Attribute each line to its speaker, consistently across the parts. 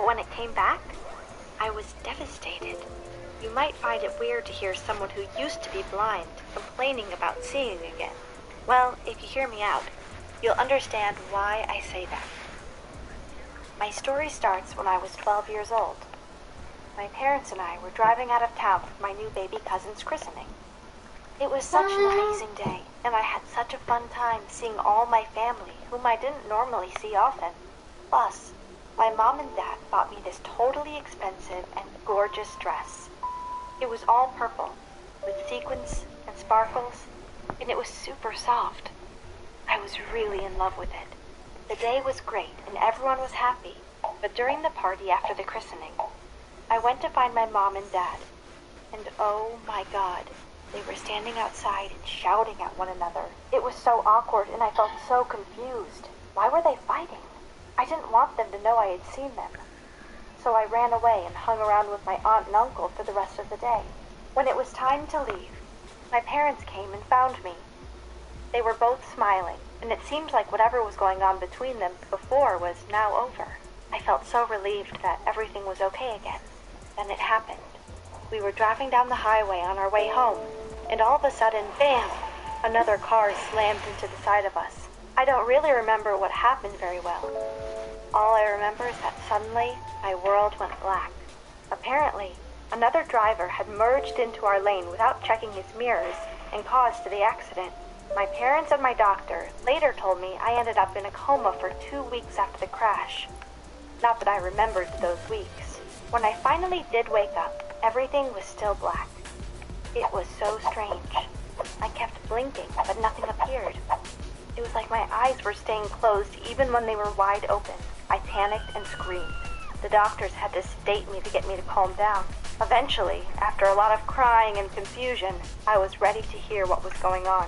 Speaker 1: when it came back, I was devastated. You might find it weird to hear someone who used to be blind complaining about seeing again. Well, if you hear me out, you'll understand why I say that. My story starts when I was 12 years old. My parents and I were driving out of town for my new baby cousin's christening. It was such an amazing day, and I had such a fun time seeing all my family, whom I didn't normally see often. Plus, my mom and dad bought me this totally expensive and gorgeous dress. It was all purple, with sequins and sparkles, and it was super soft. I was really in love with it. The day was great, and everyone was happy, but during the party after the christening, I went to find my mom and dad, and oh my God, they were standing outside and shouting at one another. It was so awkward, and I felt so confused. Why were they fighting? I didn't want them to know I had seen them. So I ran away and hung around with my aunt and uncle for the rest of the day. When it was time to leave, my parents came and found me. They were both smiling, and it seemed like whatever was going on between them before was now over. I felt so relieved that everything was okay again. Then it happened. We were driving down the highway on our way home, and all of a sudden, bam! Another car slammed into the side of us. I don't really remember what happened very well. All I remember is that suddenly, my world went black. Apparently, another driver had merged into our lane without checking his mirrors and caused the accident. My parents and my doctor later told me I ended up in a coma for 2 weeks after the crash. Not that I remembered those weeks. When I finally did wake up, everything was still black. It was so strange. I kept blinking, but nothing appeared. It was like my eyes were staying closed even when they were wide open. I panicked and screamed. The doctors had to sedate me to get me to calm down. Eventually, after a lot of crying and confusion, I was ready to hear what was going on.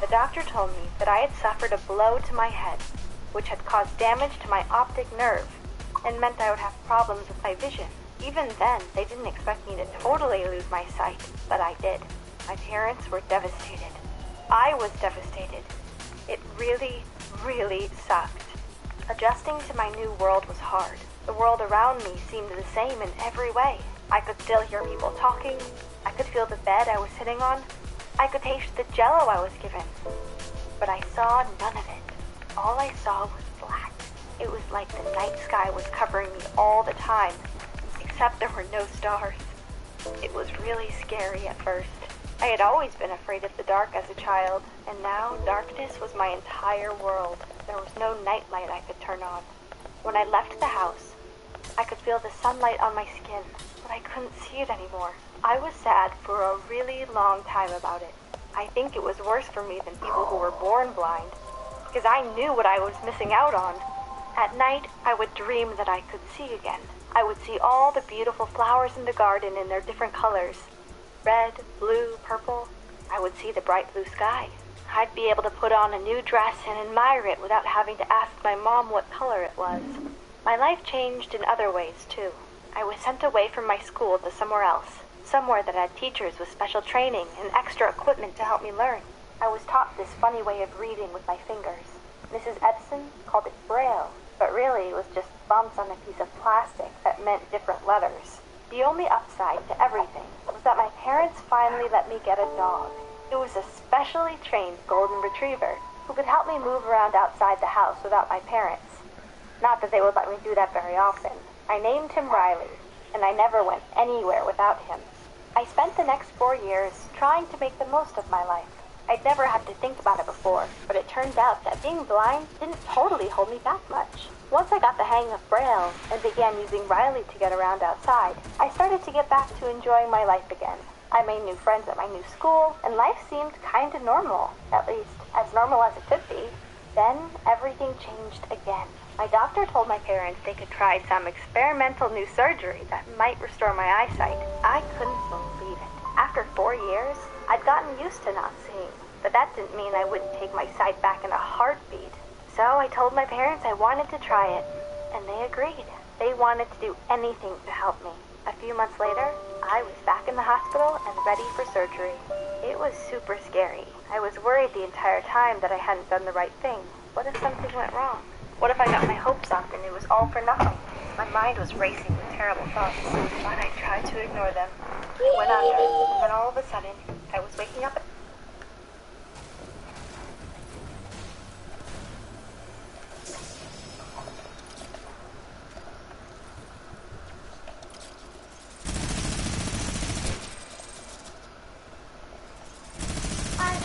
Speaker 1: The doctor told me that I had suffered a blow to my head, which had caused damage to my optic nerve, and meant I would have problems with my vision. Even then, they didn't expect me to totally lose my sight, but I did. My parents were devastated. I was devastated. It really, really sucked. Adjusting to my new world was hard. The world around me seemed the same in every way. I could still hear people talking. I could feel the bed I was sitting on. I could taste the jello I was given. But I saw none of it. All I saw was black. It was like the night sky was covering me all the time, except there were no stars. It was really scary at first. I had always been afraid of the dark as a child, and now darkness was my entire world. There was no nightlight I could turn on. When I left the house, I could feel the sunlight on my skin, but I couldn't see it anymore. I was sad for a really long time about it. I think it was worse for me than people who were born blind, because I knew what I was missing out on. At night, I would dream that I could see again. I would see all the beautiful flowers in the garden in their different colors. Red, blue, purple. I would see the bright blue sky. I'd be able to put on a new dress and admire it without having to ask my mom what color it was. My life changed in other ways, too. I was sent away from my school to somewhere else, somewhere that had teachers with special training and extra equipment to help me learn. I was taught this funny way of reading with my fingers. Mrs. Edson called it Braille, but really it was just bumps on a piece of plastic that meant different letters. The only upside to everything was that my parents finally let me get a dog. It was a specially trained golden retriever who could help me move around outside the house without my parents. Not that they would let me do that very often. I named him Riley, and I never went anywhere without him. I spent the next 4 years trying to make the most of my life. I'd never had to think about it before, but it turned out that being blind didn't totally hold me back much. Once I got the hang of Braille and began using Riley to get around outside, I started to get back to enjoying my life again. I made new friends at my new school, and life seemed kinda normal, at least as normal as it could be. Then everything changed again. My doctor told my parents they could try some experimental new surgery that might restore my eyesight. I couldn't believe it. After 4 years, I'd gotten used to not seeing, but that didn't mean I wouldn't take my sight back in a heartbeat. So I told my parents I wanted to try it, and they agreed. They wanted to do anything to help me. A few months later, I was back in the hospital and ready for surgery. It was super scary. I was worried the entire time that I hadn't done the right thing. What if something went wrong? What if I got my hopes up and it was all for nothing? My mind was racing with terrible thoughts, but I tried to ignore them. I went under, and then all of a sudden, I was waking up.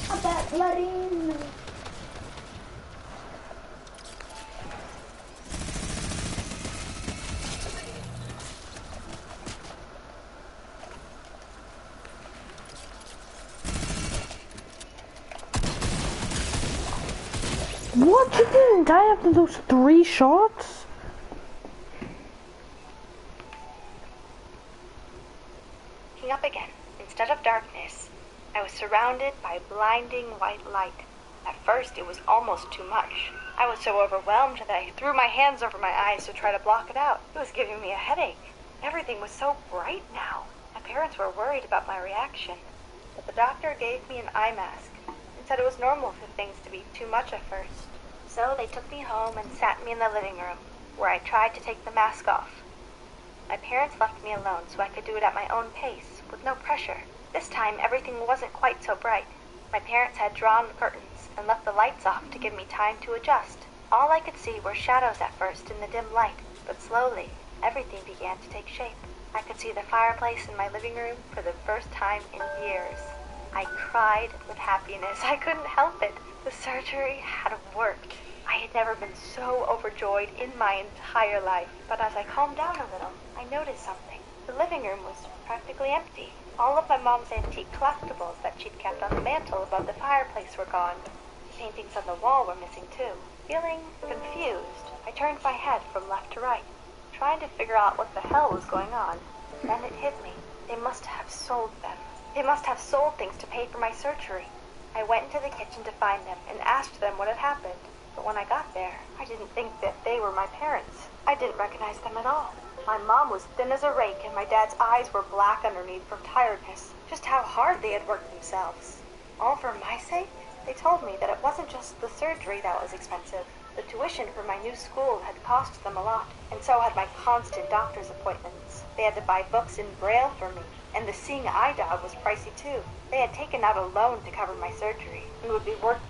Speaker 2: I'm back, bloody.
Speaker 3: What? You didn't die after those 3 shots?
Speaker 1: Waking up again. Instead of darkness, I was surrounded by blinding white light. At first, it was almost too much. I was so overwhelmed that I threw my hands over my eyes to try to block it out. It was giving me a headache. Everything was so bright now. My parents were worried about my reaction, but the doctor gave me an eye mask and said it was normal for things to be too much at first. So they took me home and sat me in the living room, where I tried to take the mask off. My parents left me alone so I could do it at my own pace, with no pressure. This time, everything wasn't quite so bright. My parents had drawn the curtains and left the lights off to give me time to adjust. All I could see were shadows at first in the dim light, but slowly, everything began to take shape. I could see the fireplace in my living room for the first time in years. I cried with happiness. I couldn't help it. The surgery had worked. I had never been so overjoyed in my entire life. But as I calmed down a little, I noticed something. The living room was practically empty. All of my mom's antique collectibles that she'd kept on the mantle above the fireplace were gone. The paintings on the wall were missing too. Feeling confused, I turned my head from left to right, trying to figure out what the hell was going on. Then it hit me. They must have sold them. They must have sold things to pay for my surgery. I went into the kitchen to find them and asked them what had happened. But when I got there, I didn't think that they were my parents. I didn't recognize them at all. My mom was thin as a rake and my dad's eyes were black underneath from tiredness. Just how hard they had worked themselves. All for my sake? They told me that it wasn't just the surgery that was expensive. The tuition for my new school had cost them a lot, and so had my constant doctor's appointments. They had to buy books in Braille for me, and the seeing eye dog was pricey too. They had taken out a loan to cover my surgery. It would be worth...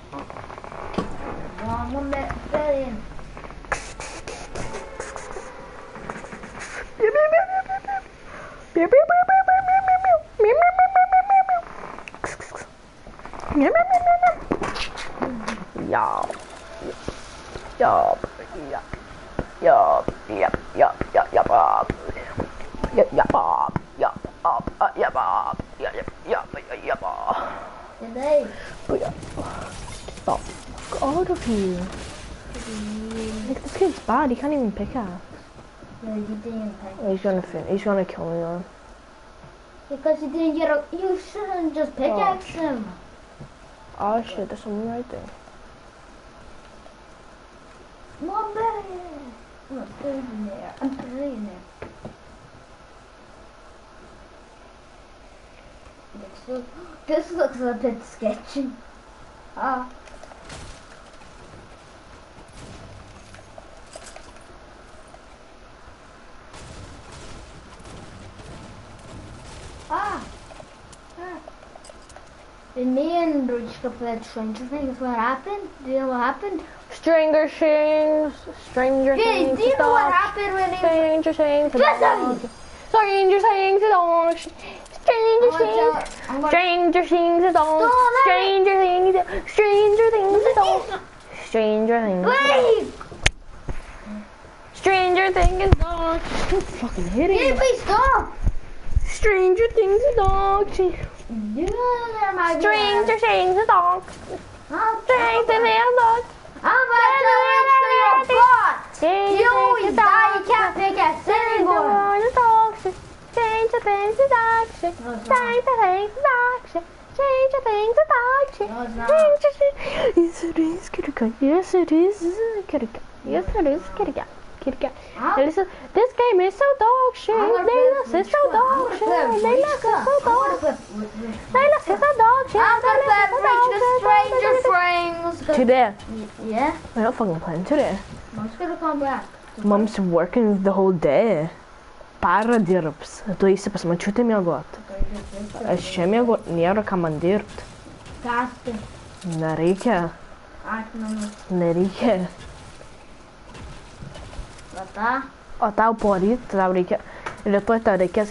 Speaker 3: Stop. Get out of here. This kid's bad, he can't even pick up.
Speaker 2: No, you didn't even pick.
Speaker 3: He's gonna kill me though.
Speaker 2: Because you didn't get a... You shouldn't just pickaxe him.
Speaker 3: Oh shit, there's someone right there.
Speaker 2: Mom, baby! I'm not in there. I'm in there. This looks a bit sketchy. Ah. Did me and Rujka played Stranger Things? What happened? Do you know what happened?
Speaker 3: Stranger Things.
Speaker 2: Do you know what happened when he...
Speaker 3: Stranger Things.
Speaker 2: Listen!
Speaker 3: Stranger Things is on. Stranger Things. Stranger Things is on. Stranger Things. Stranger Things is on. Stranger Things.
Speaker 2: Please!
Speaker 3: Stranger Things is on. Don't fucking hit it.
Speaker 2: Please stop!
Speaker 3: Stranger Things is on.
Speaker 2: Stranger Things
Speaker 3: is on. Stranger Things is on.
Speaker 2: I'm about to answer your butt! You always die, you can't pick us anymore!
Speaker 3: Stranger Things is action. Stranger Things is action. Stranger Things is action.
Speaker 2: No, it's not.
Speaker 3: Yes, it is, kitty cat. Yes, it is, kitty cat. Yes, it is, kitty cat. Kitty cat. Listen, this game is so dog shit. Layla's is so dog shit. Layla's is so dog shit. Layla's is so dog shit.
Speaker 2: I'm gonna play Stranger Things!
Speaker 3: Today?
Speaker 2: Yeah?
Speaker 3: We're not fucking playing today.
Speaker 2: I'm just gonna come back.
Speaker 3: Mom's working the whole day. Perdirbs. Tu eisi pas močiutę miegot. Aš čia miegot, nėra ką man dirbt.
Speaker 2: Kąsti.
Speaker 3: Nereikia.
Speaker 2: Akmenis.
Speaker 3: Nereikia.
Speaker 2: Vata.
Speaker 3: O tau poryt, tau reikia, rytoj tau reikės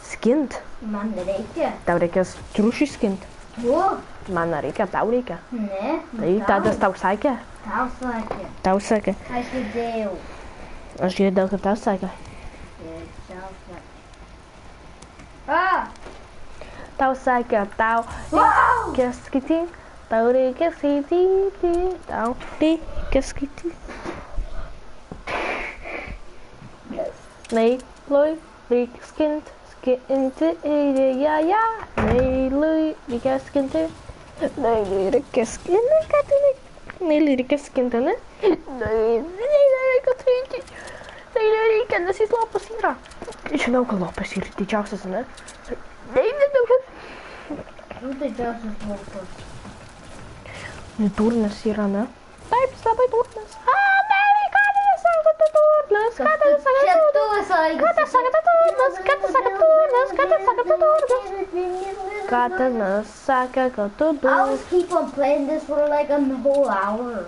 Speaker 3: skint.
Speaker 2: Man nereikia.
Speaker 3: Tau reikės triušį skint.
Speaker 2: O.
Speaker 3: Man nereikia, tau reikia.
Speaker 2: Ne.
Speaker 3: Tai tadas tau sakė?
Speaker 2: Tau sakė.
Speaker 3: Tau sakė.
Speaker 2: Aš girdėjau.
Speaker 3: Aš girdėjau, kad tau sakė.
Speaker 2: Tau sakė. A!
Speaker 3: Tau sakė, tau reikia skaityti. Tau reikia skaityti. Tau reikia skaityti. Neilui reikia skinti. Skinti, ja. Neilui reikia skinti. Neilui reikia skinti, katinai. Neilui reikia skinti, ne? Neilui reikia skinti. Neilui reikia, nes jis lopas yra. Žinau, kad lopas yra didžiausias, ne? Neilui.
Speaker 2: Nu, didžiausias lopas.
Speaker 3: Durnas yra, ne? Taip, jis labai durnas. Katinas sako, tu durnas. Katinas sako, tu durnas. Katinas sako, tu durnas. Katinas sako, tu durnas. Katinas sako, tu durnas. Katinas sako, kad tu
Speaker 2: I'll
Speaker 3: durnas.
Speaker 2: just keep on playing this for like a whole hour.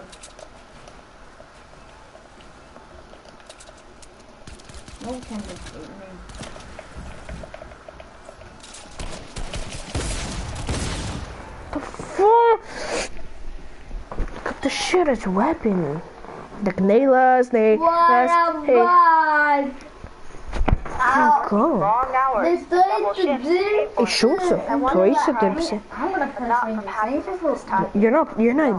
Speaker 2: No kind of statement.
Speaker 3: The fuck? Cut the shit as weapon. Like nailers,
Speaker 2: What a vibe!
Speaker 3: Go.
Speaker 1: Long hours.
Speaker 2: This
Speaker 1: double
Speaker 2: day
Speaker 1: shifts,
Speaker 2: to do.
Speaker 1: paid for
Speaker 3: It shows you. Twice it dips.
Speaker 2: I'm gonna play
Speaker 1: Not
Speaker 2: some
Speaker 1: from happiness this time.
Speaker 3: You're not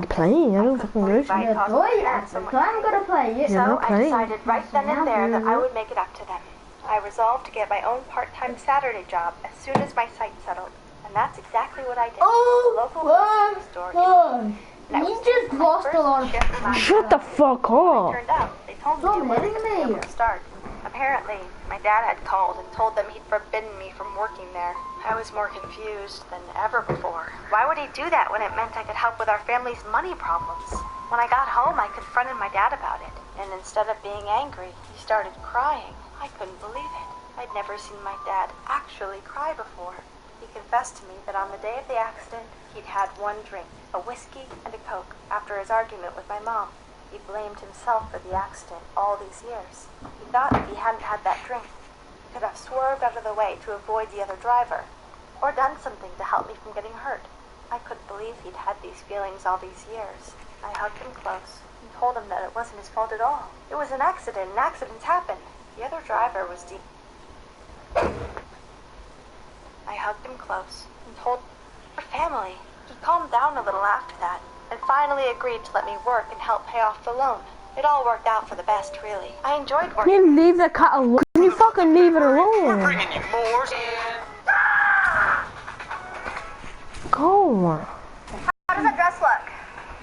Speaker 3: playing. I don't fucking know.
Speaker 1: By
Speaker 2: The toy action, so I'm gonna play it.
Speaker 3: You're
Speaker 1: So
Speaker 3: not
Speaker 1: I
Speaker 3: playing.
Speaker 1: decided right then and there that I would make it up to them. I resolved to get my own part-time Saturday job as soon as my sight settled. And that's exactly what I did.
Speaker 2: Oh,
Speaker 1: The local grocery store. And I
Speaker 2: you
Speaker 1: was
Speaker 2: just
Speaker 1: doing my
Speaker 2: lost a
Speaker 1: first
Speaker 2: lot of
Speaker 1: shift last
Speaker 3: Shut the fuck up.
Speaker 1: Turned out they told me
Speaker 2: Stop
Speaker 1: it wasn't
Speaker 2: hitting
Speaker 1: going
Speaker 2: me.
Speaker 1: to start. Apparently, my dad had called and told them he'd forbidden me from working there. I was more confused than ever before. Why would he do that when it meant I could help with our family's money problems? When I got home, I confronted my dad about it, and instead of being angry, he started crying. I couldn't believe it. I'd never seen my dad actually cry before. He confessed to me that on the day of the accident, he'd had one drink, a whiskey and a Coke, after his argument with my mom. He blamed himself for the accident all these years. He thought if he hadn't had that drink, he could have swerved out of the way to avoid the other driver, or done something to help me from getting hurt. I couldn't believe he'd had these feelings all these years. I hugged him close and told him that it wasn't his fault at all. It was an accident, and accidents happen. The other driver was deep. I hugged him close and told our family. He calmed down a little after that, and finally agreed to let me work and help pay off the loan. It all worked out for the best, really. I enjoyed working.
Speaker 3: You leave the cat alone. You fucking leave it alone.
Speaker 4: Bringing you more.
Speaker 3: Go.
Speaker 1: How does that dress look?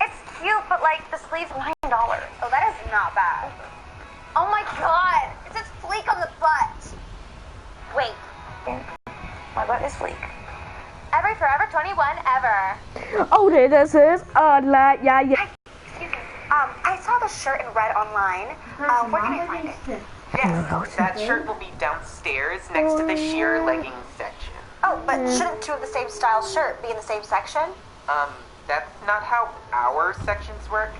Speaker 1: It's cute, but like the sleeve's $9. Oh, that is not bad. Oh my god, it's a fleek on the butt. Wait, my butt is fleek. Every Forever 21 ever.
Speaker 3: Oh, this is yeah.
Speaker 1: Excuse me. I saw the shirt in red online. Where can I find it?
Speaker 4: Yes, that shirt will be downstairs next to the sheer leggings section.
Speaker 1: Oh, but shouldn't two of the same style shirt be in the same section?
Speaker 4: That's not how our sections work.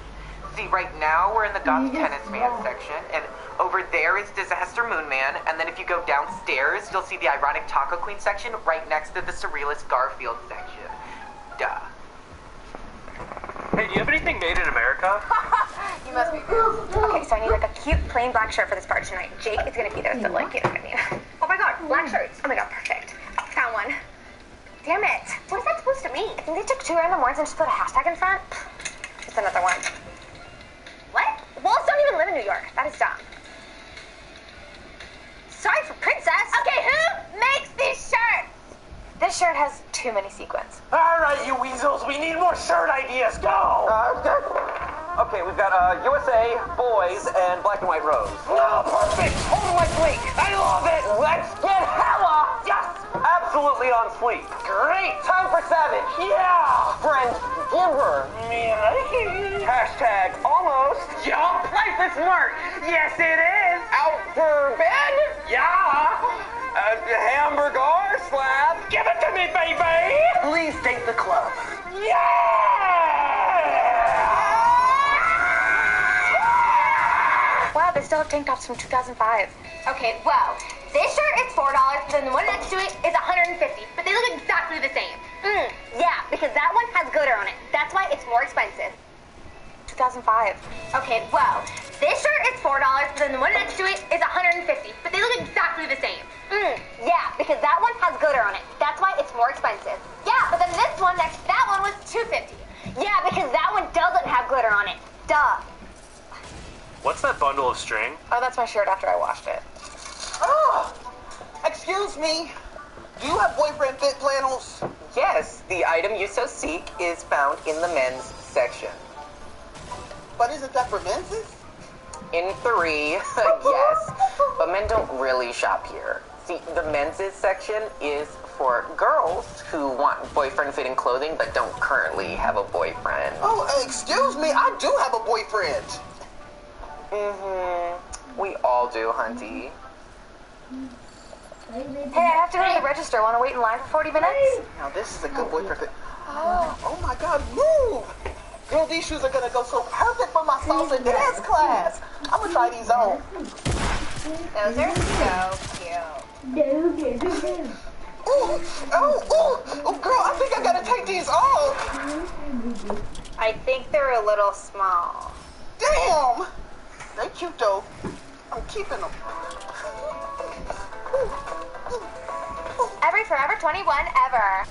Speaker 4: See, right now we're in the Goth Tennis Man section, and over there is Disaster Moon Man, and then if you go downstairs, you'll see the Ironic Taco Queen section right next to the Surrealist Garfield section. Duh.
Speaker 5: Hey, do you have anything made in America?
Speaker 1: You must be rude. Okay, so I need like a cute plain black shirt for this party tonight. Jake is gonna be there, so like, you know what I mean. Oh my god, black shirts. Oh my god, perfect. Oh, found one. Damn it. What is that supposed to mean? I think they took 2 random words and just put a hashtag in front. It's another one. What? Wolves don't even live in New York. That is dumb. Sorry for princess. Okay, who makes these shirts? This shirt has too many sequins.
Speaker 5: All right, you weasels, we need more shirt ideas. Go!
Speaker 6: Okay, we've got USA, boys, and black and white rose.
Speaker 5: Oh, perfect! Total like Blink. I love it.
Speaker 6: Let's get hella!
Speaker 5: Yes!
Speaker 6: Absolutely on fleek.
Speaker 5: Great!
Speaker 6: Time for Savage.
Speaker 5: Yeah!
Speaker 6: Friend Giver.
Speaker 5: Yeah.
Speaker 6: Hashtag almost.
Speaker 5: Yup! life is work. Yes, it is.
Speaker 6: Out for bed?
Speaker 5: Yeah.
Speaker 6: Hamburger slab.
Speaker 5: Give it to me, baby. Please take the club. Yeah.
Speaker 1: Wow, they still have tank tops from 2005.
Speaker 2: Okay, well, this shirt is $4, but then the one next to it is $150, but they look exactly the same. Yeah, because that one has glitter on it. That's why it's more expensive.
Speaker 1: 2005.
Speaker 2: Okay, well, this shirt is $4, but then the one next to it is $150, but they look exactly the same. Yeah, because that one has glitter on it. That's why it's more expensive. Yeah, but then this one next to that one was $250. Yeah, because that one doesn't have glitter on it. Duh.
Speaker 7: What's that bundle of string?
Speaker 1: Oh, that's my shirt after I washed it.
Speaker 8: Oh, excuse me. Do you have boyfriend fit flannels?
Speaker 4: Yes, the item you so seek is found in the men's section.
Speaker 8: But isn't that for men's?
Speaker 4: In 3, yes, but men don't really shop here. See, the men's section is for girls who want boyfriend-fitting clothing but don't currently have a boyfriend.
Speaker 8: Oh, excuse me. I do have a boyfriend.
Speaker 4: We all do, hunty.
Speaker 1: Hey, I have to go to the register. Want to wait in line for 40 minutes?
Speaker 8: Now this is a good boyfriend fit. Oh my God, move! Girl, these shoes are gonna go so perfect for my salsa dance class. I'm gonna try these on.
Speaker 1: Those are so cute.
Speaker 8: Ooh, oh, girl, I think I gotta take these off.
Speaker 1: I think they're a little small.
Speaker 8: Damn! They cute though. I'm keeping them.
Speaker 1: Every Forever 21 ever.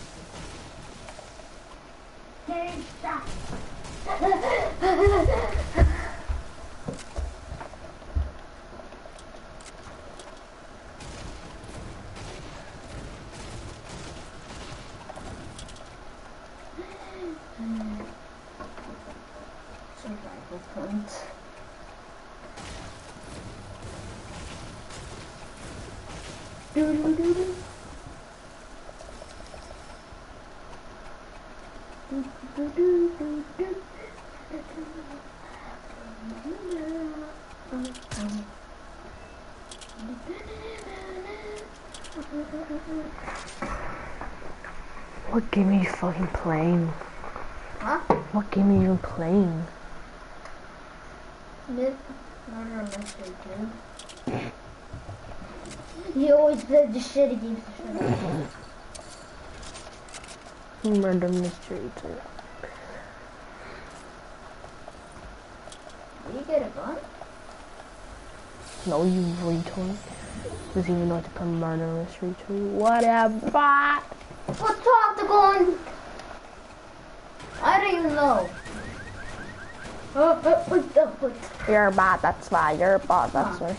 Speaker 3: Survival points. What game are you fucking playing?
Speaker 2: Huh?
Speaker 3: What game are you even playing?
Speaker 2: This murder mystery game. He always said the shitty games to shut up.
Speaker 3: Murder mystery too.
Speaker 2: Did you get a gun?
Speaker 3: No, you retard. Doesn't even know how to play murder mystery too. Whatever.
Speaker 2: What's off the gun? I don't even know.
Speaker 3: You're a bot, that's why. You're a bot, that's why.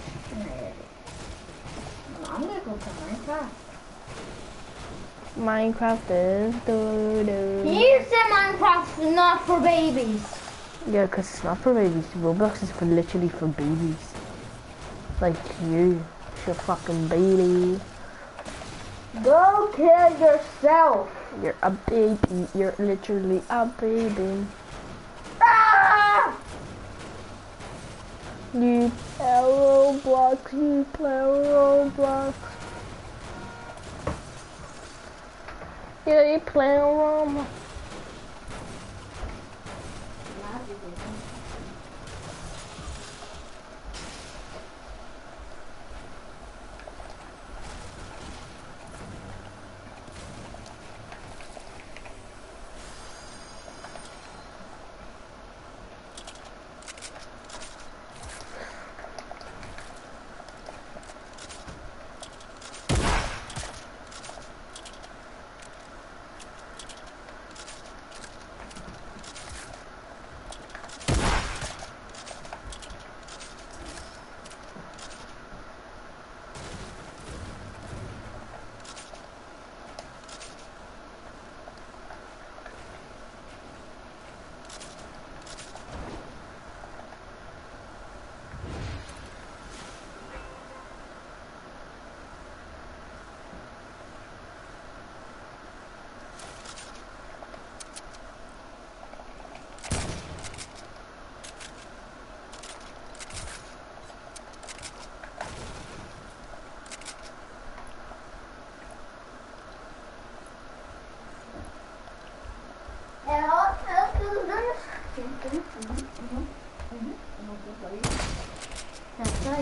Speaker 2: I'm gonna go to Minecraft.
Speaker 3: Minecraft is doo-doo.
Speaker 2: You said Minecraft is not for babies.
Speaker 3: Yeah, because it's not for babies. Roblox is for literally for babies. Like you. You're a fucking baby.
Speaker 2: Go kill yourself.
Speaker 3: You're a baby. You're literally a baby.
Speaker 2: Ah!
Speaker 3: You play Roblox. You play Roblox. Yeah, you play Roblox.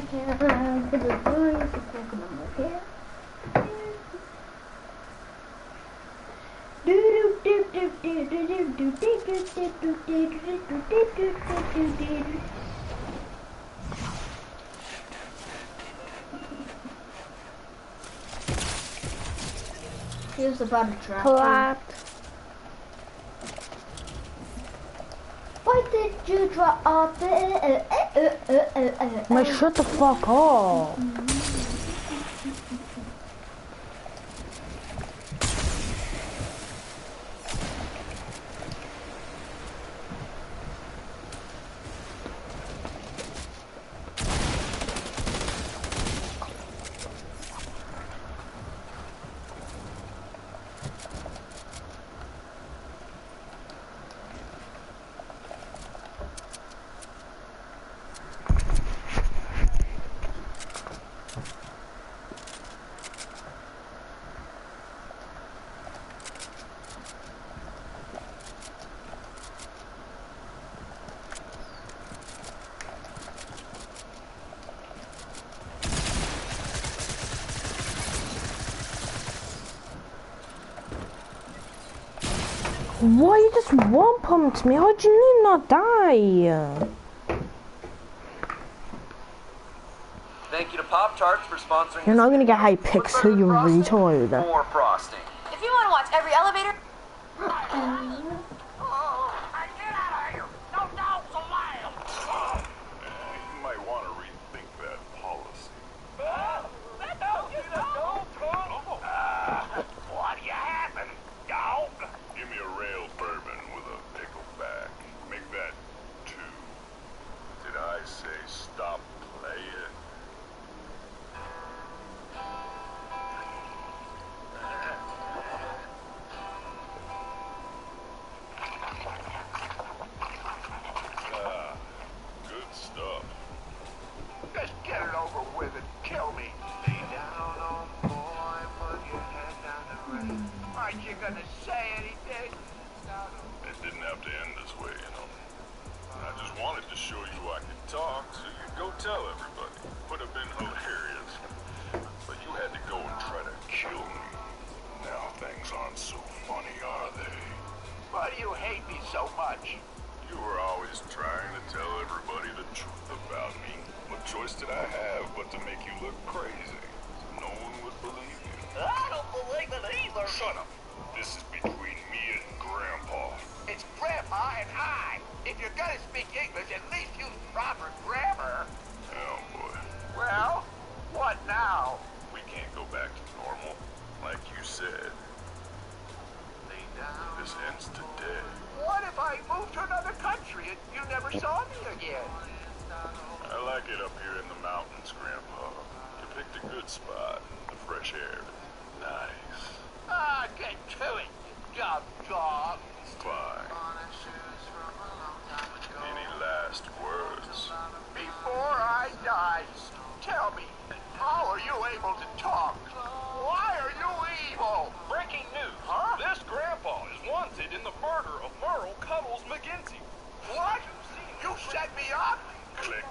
Speaker 3: can't run to the boys, it's like I'm here. He was about to drop
Speaker 9: Clapped.
Speaker 3: Why did you drop it?
Speaker 9: Man, shut the fuck up. Why you just one pumped me? How'd you not die?
Speaker 6: Thank you to Pop-Tarts for sponsoring.
Speaker 9: You're not gonna get high pixel, you retard.
Speaker 6: More frosting.
Speaker 2: If you want to watch every elevator...
Speaker 10: You might want to rethink that policy.
Speaker 5: What do you happen, dog?
Speaker 10: Give me a rail bourbon with a pickleback. Make that 2. Did I say stop playing? Good stuff.
Speaker 5: Just get it over with and kill me. Lay down, old boy, put your head down the rain. Aren't you gonna say anything?
Speaker 10: It didn't have to end this way, you know. I just wanted to show you I could talk, so you'd go tell everybody. Would have been hilarious. But you had to go and try to kill me. Now things aren't so funny, are they?
Speaker 5: Why do you hate me so much?
Speaker 10: You were always trying to tell everybody the truth about me. What choice did I have but to make you look crazy? No one would believe you.
Speaker 5: I don't believe it either.
Speaker 10: Shut up. This is between me and Grandpa.
Speaker 5: It's Grandpa and I. If you're gonna speak English, at least use proper grammar.
Speaker 10: Oh, boy.
Speaker 5: Well, what now?
Speaker 10: We can't go back to normal. Like you said,
Speaker 5: Lay down.
Speaker 10: this ends today.
Speaker 5: What if I moved to another country and you never saw me again?
Speaker 10: I like it up here in the mountains, Grandpa. You picked a good spot. The fresh air is nice.
Speaker 5: Ah, get to it, you dumb dog.
Speaker 10: Fine. Any last words?
Speaker 5: Before I die, tell me, how are you able to talk? Why are you evil?
Speaker 6: Breaking news.
Speaker 5: Huh?
Speaker 6: This grandpa is wanted in the murder of Merle Cuddles McGinty.
Speaker 5: What? You set me up?
Speaker 10: Click.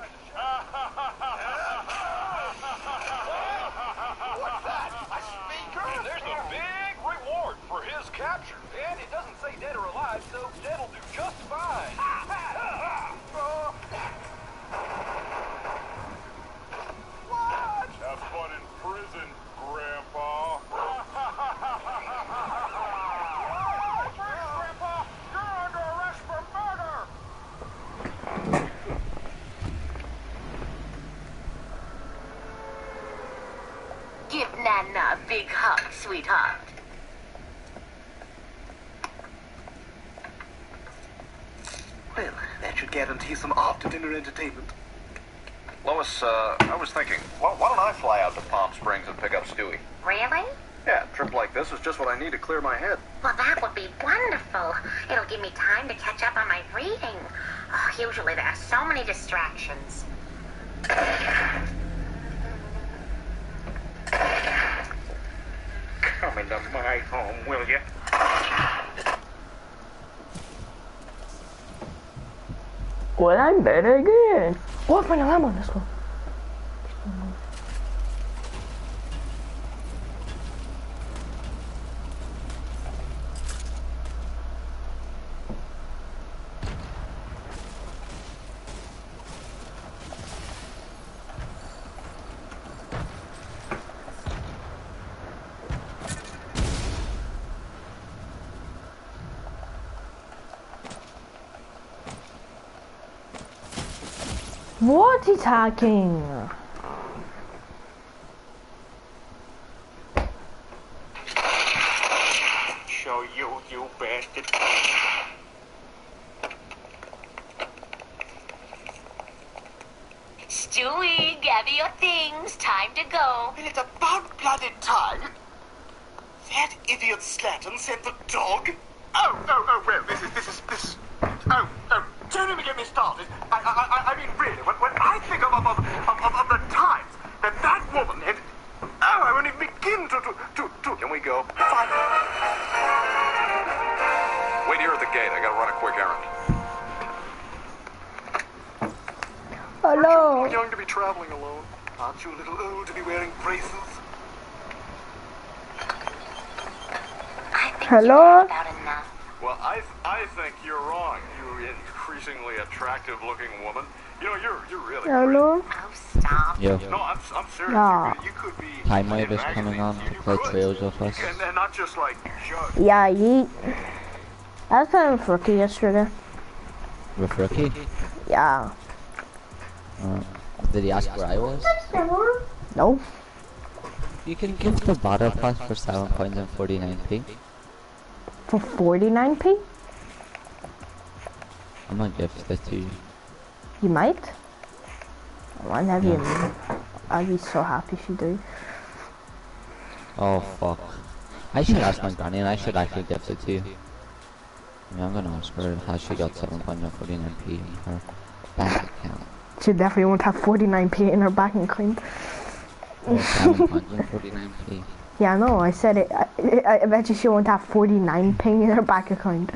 Speaker 5: What's that? A speaker?
Speaker 6: There's a big reward for his capture. And it doesn't say dead or alive, so dead'll do just fine.
Speaker 5: What?
Speaker 10: Have fun in prison, Grandpa.
Speaker 6: Grandpa, you're under arrest for murder.
Speaker 2: Give Nana a big hug, sweetheart.
Speaker 8: Well, that should guarantee some after-dinner entertainment.
Speaker 11: Lois, I was thinking, why don't I fly out to Palm Springs and pick up Stewie?
Speaker 2: Really?
Speaker 11: Yeah, a trip like this is just what I need to clear my head.
Speaker 2: Well, that would be wonderful. It'll give me time to catch up on my reading. Oh, usually there are so many distractions.
Speaker 5: Come into my home, will you?
Speaker 9: Well, I'm better again. Oh, I found a llama. Let's go.
Speaker 3: What is hacking?
Speaker 5: Show you, you bastard.
Speaker 2: Stewie, gather your things. Time to go.
Speaker 5: Well, it's about bloody time. That idiot Slattern sent the dog. Oh, well, this is. Oh, don't even get me started. I mean, really, when I think of the times that woman had. Oh, I won't even begin to.
Speaker 11: Can we go?
Speaker 5: Fine.
Speaker 11: Wait here at the gate. I gotta run a quick errand.
Speaker 3: Hello.
Speaker 5: Aren't you young to be traveling alone? Aren't you a little old to be wearing braces?
Speaker 3: Hello.
Speaker 2: About enough.
Speaker 11: Well, I think you're wrong, you increasingly attractive-looking woman. You know, you're really
Speaker 3: Hello.
Speaker 2: Oh, stop.
Speaker 12: Yo,
Speaker 11: No, I'm serious.
Speaker 3: Yeah.
Speaker 11: You could be.
Speaker 12: Time Wave is coming on to play trails with us.
Speaker 11: And not just like Judge.
Speaker 3: Yeah, yeet. I was playing with Rookie yesterday.
Speaker 12: With Rookie?
Speaker 3: Yeah.
Speaker 12: Did he ask where I was?
Speaker 3: No.
Speaker 12: You can give the battle pass for £7 and 49p.
Speaker 3: For 49p?
Speaker 12: I'm gonna gift it to you.
Speaker 3: You might. I'll have you. I'd be so happy if you do.
Speaker 12: Oh fuck. I should ask my granny and I should actually gift it to you. Yeah, I'm gonna ask her how she got 7.49p in her bank account.
Speaker 3: She definitely won't have 49p in her bank account.
Speaker 12: Oh, 7.49p.
Speaker 3: Yeah, I know, I said it. I bet you she won't have 49p in her bank account.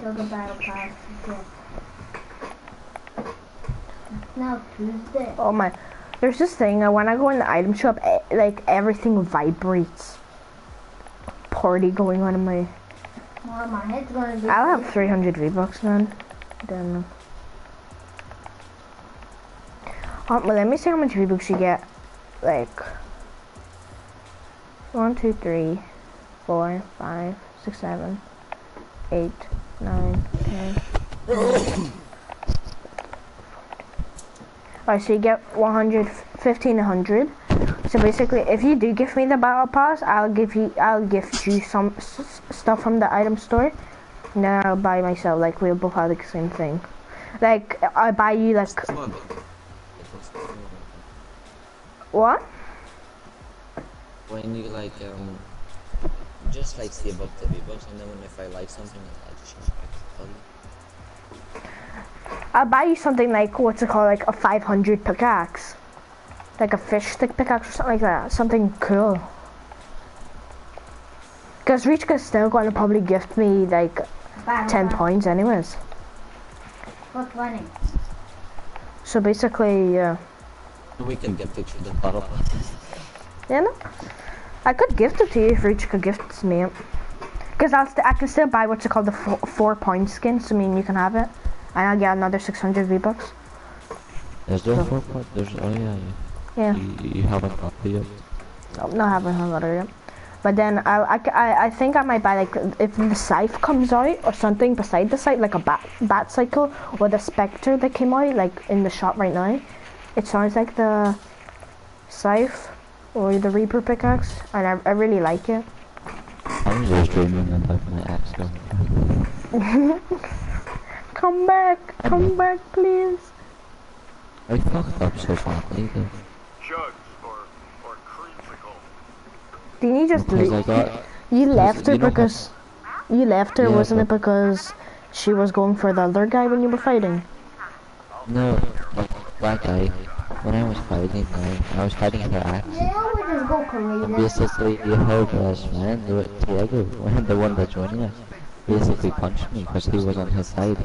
Speaker 13: The battle pass now Tuesday.
Speaker 3: Oh my, there's this thing, when I go in the item shop, like everything vibrates. Party going on in my...
Speaker 13: Well, my head's gonna be...
Speaker 3: I'll have 300 V-Bucks then. Well, let me see how much V-Bucks you get. Like... 1, 2, 3, 4, 5, 6, 7, 8, 9, 10. Alright, so you get 100, 1500. So basically, if you do give me the battle pass, I'll gift you some stuff from the item store. And then I'll buy myself, like we'll both have the same thing. Like, I'll buy you like... What?
Speaker 12: When you like, just like see above the V-Bucks and then if I like something, I'll just tell you.
Speaker 3: I'll buy you something like, what's it called, like a 500 pickaxe. Like a fish stick pickaxe or something like that. Something cool. Because Richka's still going to probably gift me like 10 points anyways.
Speaker 13: For 20.
Speaker 3: So basically, yeah.
Speaker 12: We can gift it to the battle pass.
Speaker 3: Yeah, no? I could gift it to you if Richka gifts me it. Because I can still buy what's it called, the 4 point skin, so I mean you can have it. And I'll get another 600 V-Bucks.
Speaker 12: Is there 4 point? There's, oh yeah.
Speaker 3: Yeah.
Speaker 12: You haven't got it yet?
Speaker 3: No, I haven't got it yet. But then I think I might buy like, if the scythe comes out or something beside the scythe, like a bat cycle or the spectre that came out like in the shop right now. It sounds like the scythe or the reaper pickaxe, and I really like it.
Speaker 12: I was just dreaming about my ex-girlfriend.
Speaker 3: Come back, please.
Speaker 12: I fucked up so badly though.
Speaker 5: Jugs or creamsicle.
Speaker 3: Didn't you just leave? You left her because... You left her, wasn't it because she was going for the other guy when you were fighting?
Speaker 12: No, like that guy. When I was fighting, I was fighting her ex. And basically, her best friend, Diego, the one that joined us, basically punched me because he was on his side.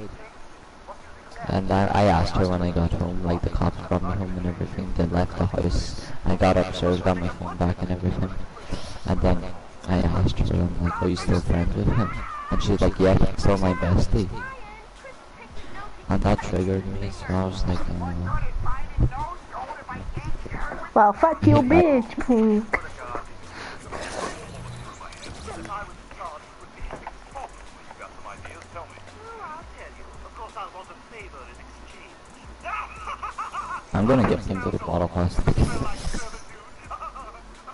Speaker 12: And I asked her when I got home, like the cops brought me home and everything, they left the house. I got upstairs, got my phone back and everything. And then I asked her, I'm like, are you still friends with him? And she's like, yeah, he's still my bestie. And that triggered me, so I was like,
Speaker 3: well, fuck you, bitch.
Speaker 12: I'm gonna give him the bottle pass.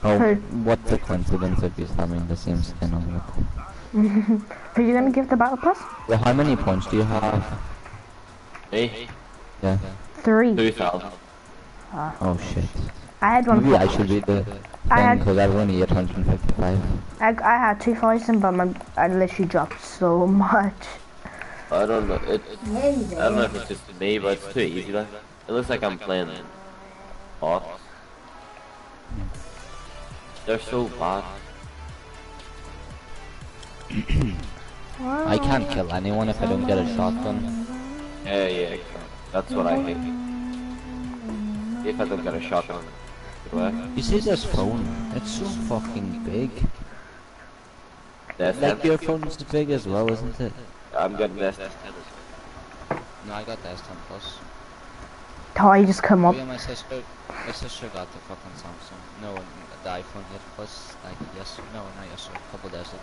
Speaker 12: Oh, what the coincidence of he's having the same skin on it.
Speaker 3: Are you gonna give the battle pass?
Speaker 12: Yeah, how many points do you have?
Speaker 14: Me?
Speaker 12: Yeah.
Speaker 3: 3.
Speaker 14: 2,000.
Speaker 12: Oh shit.
Speaker 3: I had one.
Speaker 12: Maybe I should be the thing, because I've only 855.
Speaker 3: I had 2,000, but I literally dropped so much.
Speaker 14: I don't know. I don't know if it's just me, but it's too easy. Like, it looks like I'm playing bots. They're so bad.
Speaker 12: I can't kill anyone if I don't get a shotgun.
Speaker 14: Yeah, that's what I hate. If I don't get a shotgun.
Speaker 12: You see this phone? It's so fucking big. Like your phone's big as well, isn't it?
Speaker 14: I'm getting this.
Speaker 12: No, I got the S10 Plus.
Speaker 3: Oh, you just come up.
Speaker 12: Yeah, my sister got the fucking Samsung. No, the iPhone 8 Plus, like, no, not yesterday, a couple days ago.